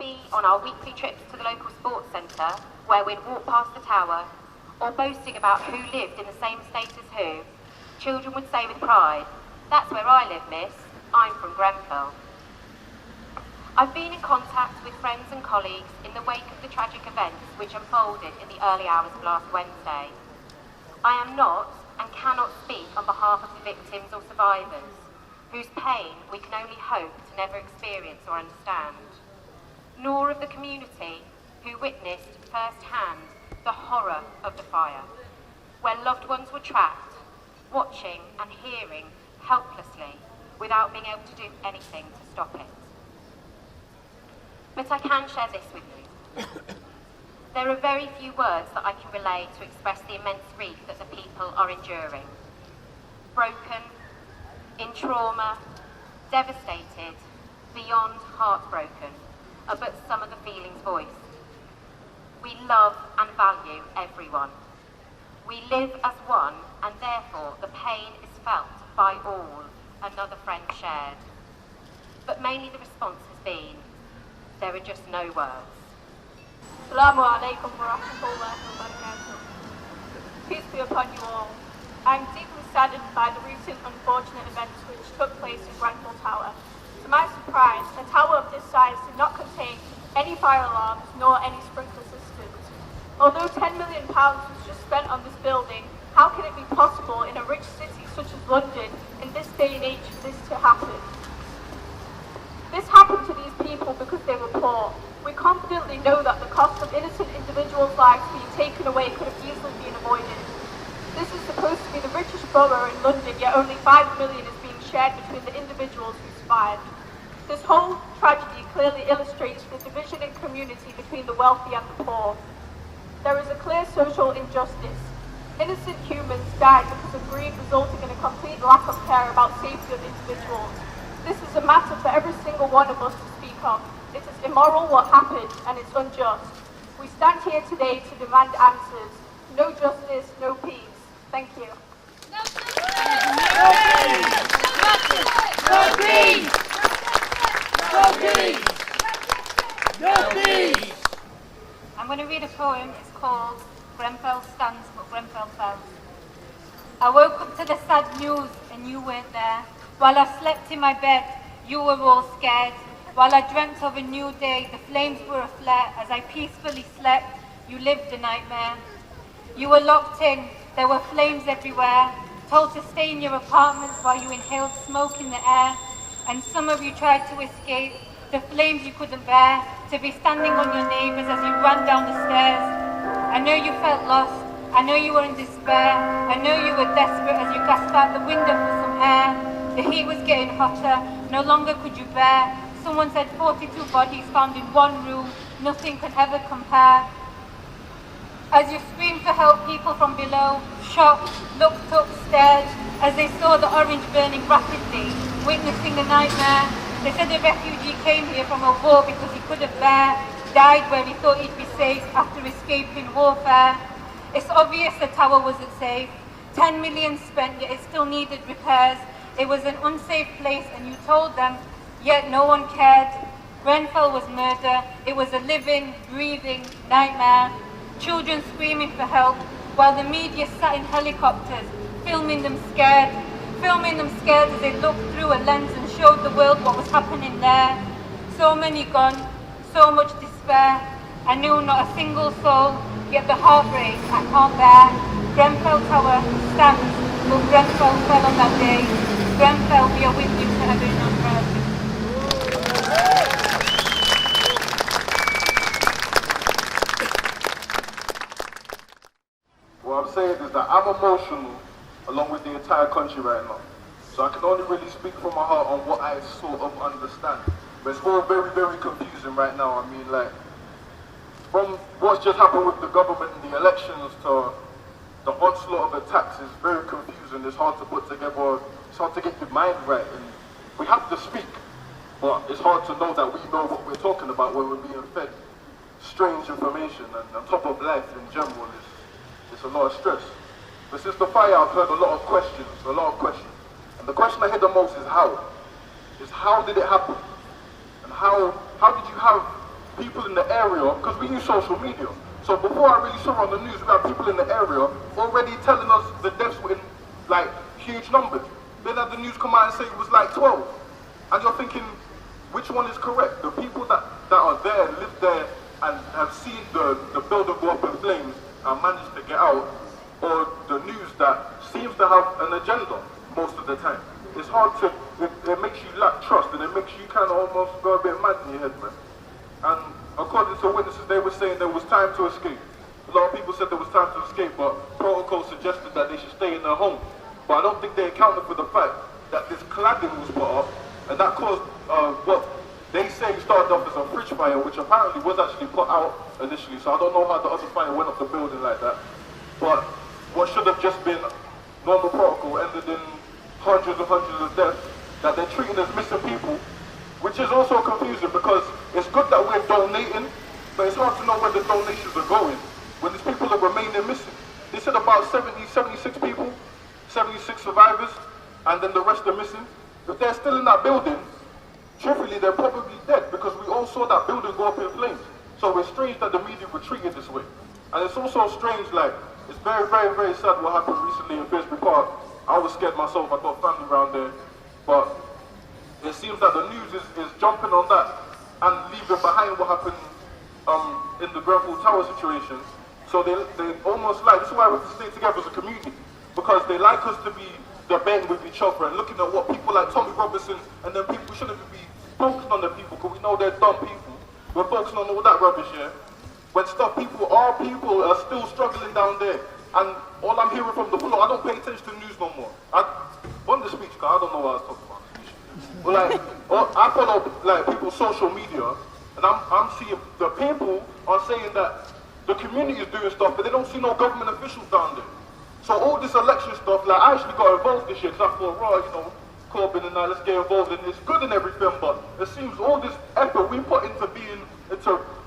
be on our weekly trips to the local sports centre, where we'd walk past the tower, or boasting about who lived in the same estate as who, children would say with pride, "That's where I live, miss. I'm from Grenfell." I've been in contact with friends and colleagues in the wake of the tragic events which unfolded in the early hours of last Wednesday. I am not and cannot speak on behalf of the victims or survivors, whose pain we can only hope to never experience or understand, nor of the community who witnessed firsthand the horror of the fire, where loved ones were trapped, watching and hearing helplessly without being able to do anything to stop it. But I can share this with you. There are very few words that I can relay to express the immense grief that the people are enduring. Broken, in trauma, devastated, beyond heartbroken, are but some of the feelings voiced. We love and value everyone. We live as one, and therefore the pain is felt by all, another friend shared. But mainly the response has been, there are just no words. Assalamu alaikum wa rahmatullahi wa barakatuh. Peace be upon you all. I am deeply saddened by the recent unfortunate events which took place in Grenfell Tower. To my surprise, a tower of this size did not contain any fire alarms nor any sprinkler systems. Although £10 million was just spent on this building, how can it be possible in a rich city such as London in this day and age for this to happen? This happened to these people because they were poor. We confidently know that the cost of innocent individuals' lives being taken away could have easily been avoided. This is supposed to be the richest borough in London, yet only £5 million is being shared between the individuals who survived. This whole tragedy clearly illustrates the division in community between the wealthy and the poor. There is a clear social injustice. Innocent humans died because of greed, resulting in a complete lack of care about safety of individuals. This is a matter for every single one of us to speak of. It is immoral what happened, and it's unjust. We stand here today to demand answers. No justice, no peace. Thank you. No peace! No peace! No peace! No peace! I'm going to read a poem. It's called Grenfell Stands But Grenfell Fell. I woke up to the sad news and you weren't there. While I slept in my bed, you were all scared. While I dreamt of a new day, the flames were aflare. As I peacefully slept, you lived a nightmare. You were locked in, there were flames everywhere. Told to stay in your apartments while you inhaled smoke in the air. And some of you tried to escape the flames you couldn't bear, to be standing on your neighbours as you ran down the stairs. I know you felt lost, I know you were in despair. I know you were desperate as you gasped out the window for some air. The heat was getting hotter, no longer could you bear. Someone said 42 bodies found in one room, nothing can ever compare. As you screamed for help, people from below, shocked, looked up, stared, as they saw the orange burning rapidly, witnessing the nightmare. They said a refugee came here from a war because he couldn't bear, died where he thought he'd be safe after escaping warfare. It's obvious the tower wasn't safe. 10 million spent, yet it still needed repairs. It was an unsafe place and you told them, yet no one cared. Grenfell was murder. It was a living, breathing nightmare. Children screaming for help, while the media sat in helicopters, filming them scared as they looked through a lens and showed the world what was happening there. So many gone, so much despair. I knew not a single soul, yet the heartbreak I can't bear. Grenfell Tower stands, but Grenfell fell on that day. Grenfell, we are with you to heaven and earth. What I'm saying is that I'm emotional along with the entire country right now. So I can only really speak from my heart on what I sort of understand. But it's all very, very confusing right now. I mean, like, from what's just happened with the government and the elections to the onslaught of attacks is very confusing. It's hard to put together, it's hard to get your mind right. And we have to speak, but it's hard to know that we know what we're talking about when we're being fed strange information. And on top of life in general, it's a lot of stress. But since the fire, I've heard a lot of questions. And the question I hear the most is how? How did it happen? And how did you have people in the area, because we use social media. So before I really saw on the news, we had people in the area already telling us the deaths were in like huge numbers. Then had the news come out and say it was like 12. And you're thinking, which one is correct? The people that are there, live there, and have seen the building go up in flames and managed to get out, or the news that seems to have an agenda most of the time. It's hard to, it makes you lack trust, and it makes you kind of almost go a bit mad in your head, man. And according to witnesses, they were saying there was time to escape. A lot of people said there was time to escape, but protocol suggested that they should stay in their home. But I don't think they accounted for the fact that this cladding was put up, and that caused what they say started off as a fridge fire, which apparently was actually put out initially. So I don't know how the other fire went up the building like that. But what should have just been normal protocol ended in hundreds and hundreds of deaths that they're treating as missing people, which is also confusing because it's good that we're donating, but it's hard to know where the donations are going when there's people that remaining missing. They said about 76 people, 76 survivors, and then the rest are missing. If they're still in that building, truthfully, they're probably dead because we all saw that building go up in flames. So it's strange that the media were treated this way. And it's also strange, like, it's very, very, very sad what happened recently in Finsbury Park. I was scared myself, I got family around there. But it seems that the news is jumping on that and leaving behind what happened in the Grenfell Tower situation. So they almost like, this is why we have to stay together as a community, because they like us to be debating with each other and looking at what people like Tommy Robinson, and then people shouldn't be focused on the people because we know they're dumb people. We're focusing on all that rubbish here. When our people are still struggling down there, and all I'm hearing from the floor, I don't pay attention to news no more. On the speech, because I don't know what I was talking about. But like, I follow like people's social media, and I'm seeing the people are saying that the community is doing stuff, but they don't see no government officials down there. So all this election stuff, like I actually got involved this year because I thought, right, you know, Corbyn and let's get involved in this. It's good and everything, but it seems all this effort we put into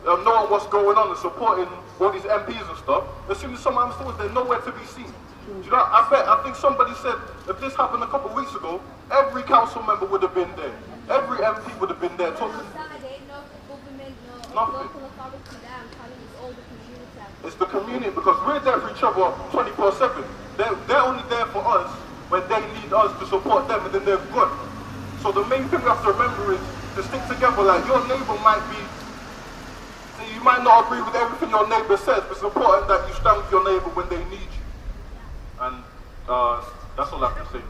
knowing what's going on and supporting all these MPs and stuff, as soon as someone afterwards, they're nowhere to be seen. Do you know, I think somebody said if this happened a couple of weeks ago, every council member would have been there. Every MP would have been there talking. Nothing. It's the community, because we're there for each other 24/7. They're only there for us when they need us to support them, and then they're gone. So the main thing we have to remember is to stick together. Like, your neighbor you might not agree with everything your neighbor says, but it's important that you stand with your neighbor when they need you. And that's all I have to say.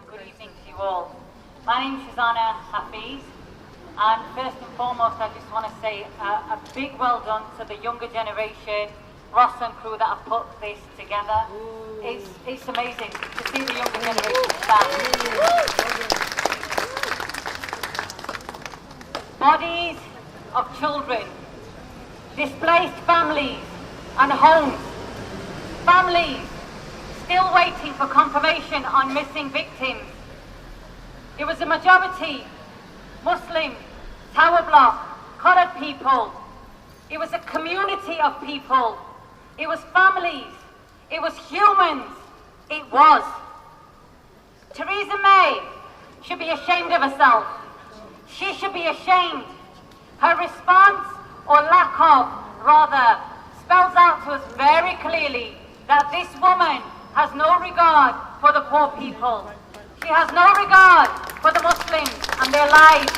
Good evening to you all. My name is Shazana Hafiz, and first and foremost I just want to say a big well done to the younger generation, Ross and crew that have put this together. It's amazing to see the younger generation stand. Bodies of children, displaced families and homes, families still waiting for confirmation on missing victims. It was a majority Muslim, tower block, coloured people. It was a community of people. It was families. It was humans. It was. Theresa May should be ashamed of herself. She should be ashamed. Her response, or lack of, rather, spells out to us very clearly that this woman has no regard for the poor people. She has no regard for the Muslims and their lives.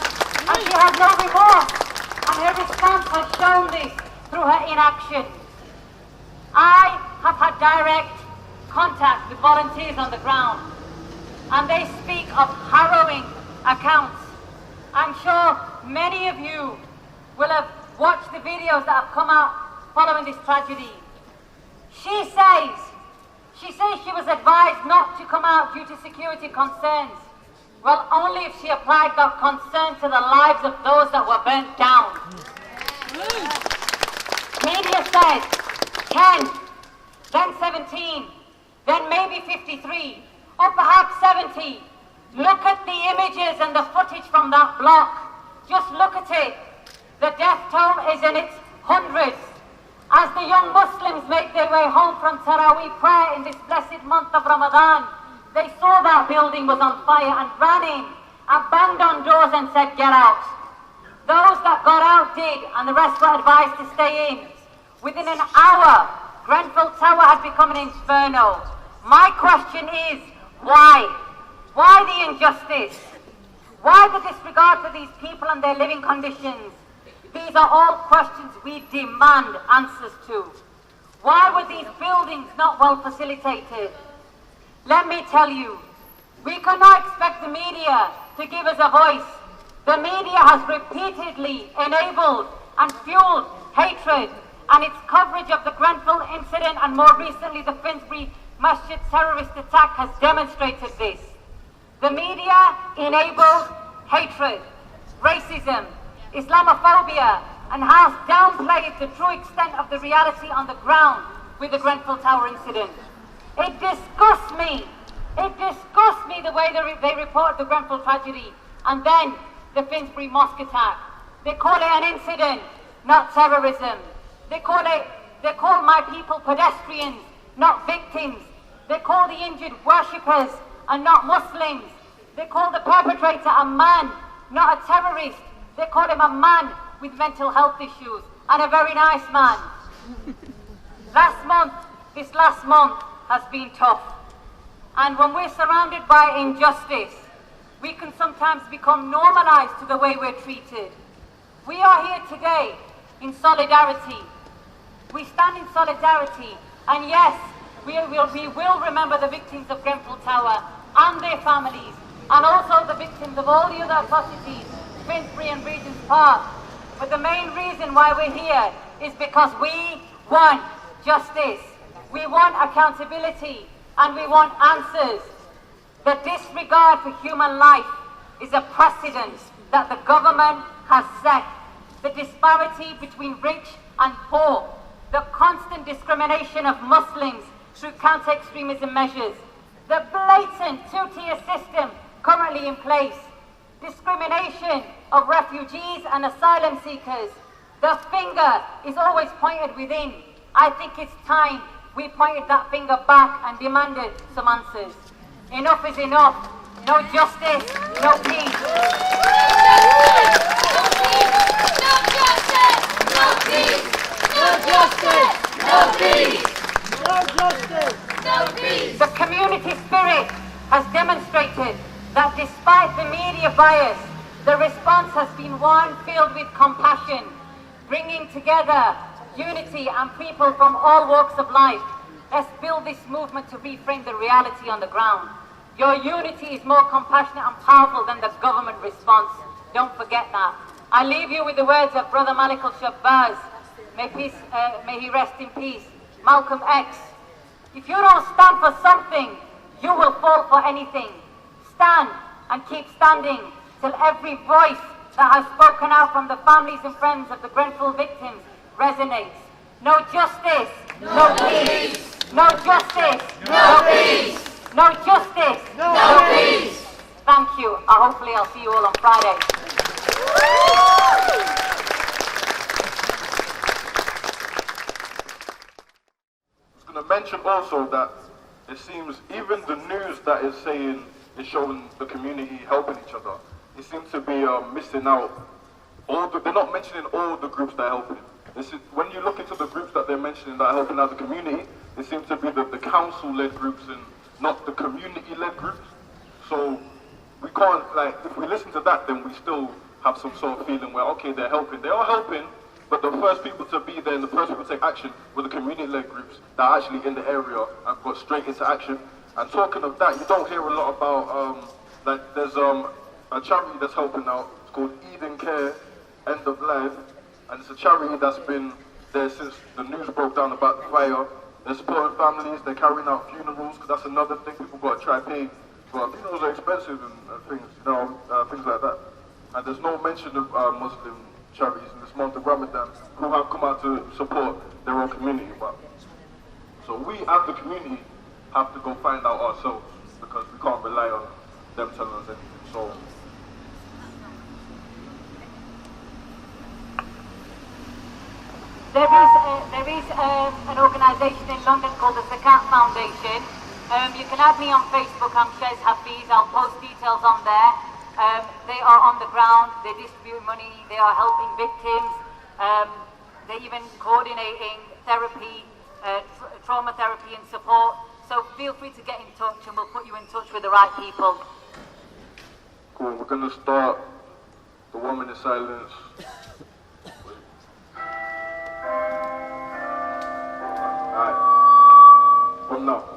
And she has no remorse. And her response has shown this through her inaction. I have had direct contact with volunteers on the ground, and they speak of harrowing accounts. I'm sure many of you will have watched the videos that have come out following this tragedy. She says she was advised not to come out due to security concerns. Well, only if she applied that concern to the lives of those that were burnt down. Media says 10, then 17, then maybe 53, or perhaps 70. Look at the images and the footage from that block. Just look at it. The death toll is in its hundreds. As the young Muslims make their way home from Taraweeh prayer in this blessed month of Ramadan, they saw that building was on fire and ran in and banged on doors and said, "Get out." Those that got out did, and the rest were advised to stay in. Within an hour, Grenfell Tower had become an inferno. My question is, why? Why the injustice? Why the disregard for these people and their living conditions? These are all questions we demand answers to. Why were these buildings not well facilitated? Let me tell you, we cannot expect the media to give us a voice. The media has repeatedly enabled and fueled hatred, and its coverage of the Grenfell incident and more recently the Finsbury Masjid terrorist attack has demonstrated this. The media enables hatred, racism, Islamophobia, and has downplayed the true extent of the reality on the ground with the Grenfell Tower incident. It disgusts me. It disgusts me the way they report the Grenfell tragedy and then the Finsbury mosque attack. They call it an incident, not terrorism. They call my people pedestrians, not victims. They call the injured worshippers and not Muslims. They call the perpetrator a man, not a terrorist. They call him a man with mental health issues, and a very nice man. This last month has been tough. And when we're surrounded by injustice, we can sometimes become normalized to the way we're treated. We are here today in solidarity. We stand in solidarity, and yes, we will remember the victims of Grenfell Tower and their families, and also the victims of all the other atrocities, Finsbury and Regent's Park. But the main reason why we're here is because we want justice, we want accountability, and we want answers. The disregard for human life is a precedent that the government has set. The disparity between rich and poor, the constant discrimination of Muslims through counter-extremism measures, the blatant two-tier system currently in place, discrimination of refugees and asylum seekers. The finger is always pointed within. I think it's time we pointed that finger back and demanded some answers. Enough is enough. No justice, no peace. No peace! No justice! No peace! No justice! No peace! The community spirit has demonstrated that despite the media bias, the response has been one filled with compassion, bringing together unity and people from all walks of life. Let's build this movement to reframe the reality on the ground. Your unity is more compassionate and powerful than the government response. Don't forget that. I leave you with the words of Brother Malik al-Shabbaz. May he rest in peace. Malcolm X. If you don't stand for something, you will fall for anything. Stand and keep standing till every voice that has spoken out from the families and friends of the Grenfell victims resonates. No justice, no peace. No justice, no peace. No justice, no peace. Thank you. Hopefully I'll see you all on Friday. I was going to mention also that it seems even the news that is showing the community helping each other, it seems to be missing out. They're not mentioning all the groups that are helping. When you look into the groups that they're mentioning that are helping as a community, it seems to be the council-led groups and not the community-led groups. So we can't, if we listen to that, then we still have some sort of feeling where, okay, they're helping. They are helping, but the first people to be there and the first people to take action were the community-led groups that are actually in the area and got straight into action. And talking of that, you don't hear a lot about, there's a charity that's helping out. It's called Eden Care, End of Life. And it's a charity that's been there since the news broke down about the fire. They're supporting families, they're carrying out funerals, because that's another thing people got to try pay. But funerals are expensive and things, things like that. And there's no mention of Muslim charities in this month of Ramadan who have come out to support their own community. So we as the community have to go find out ourselves, because we can't rely on them telling us anything. So There is an organisation in London called the Zakat Foundation. You can add me on Facebook. I'm Shez Hafiz. I'll post details on there. They are on the ground. They distribute money. They are helping victims. They're even coordinating therapy, trauma therapy and support. So feel free to get in touch, and we'll put you in touch with the right people. Cool. We're gonna start the 1 minute silence. Alright. From now.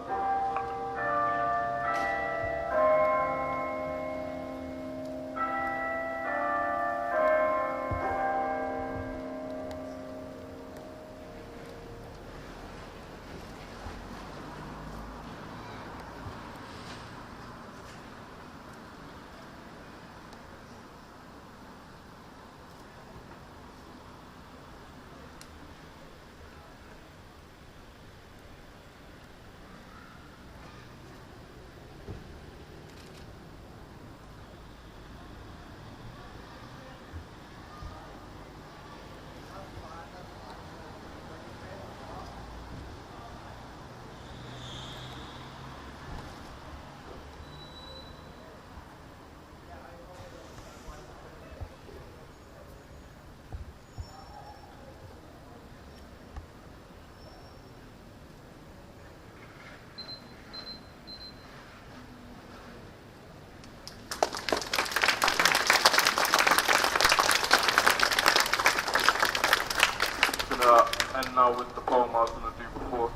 And now with the poem I was going to do before.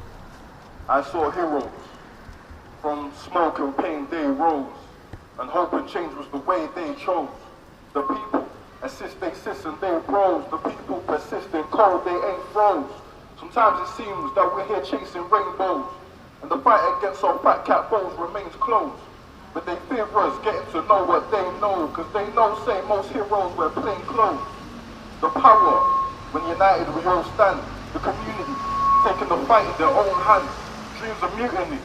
I saw heroes. From smoke and pain they rose, and hope and change was the way they chose. The people assist, they sis and they bros. The people persist in cold, they ain't froze. Sometimes it seems that we're here chasing rainbows, and the fight against our fat cat foes remains closed. But they fear us getting to know what they know, cause they know, say, most heroes wear plain clothes. The power, when united we all stand. The community, taking the fight in their own hands. Dreams of mutiny,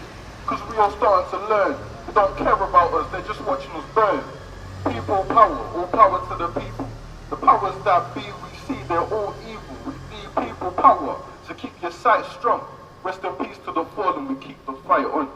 cause we all starting to learn. They don't care about us, they're just watching us burn. People power, all power to the people. The powers that be, we see they're all evil. We need people power, so keep your sight strong. Rest in peace to the fallen, we keep the fight on.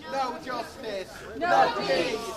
No justice, no peace.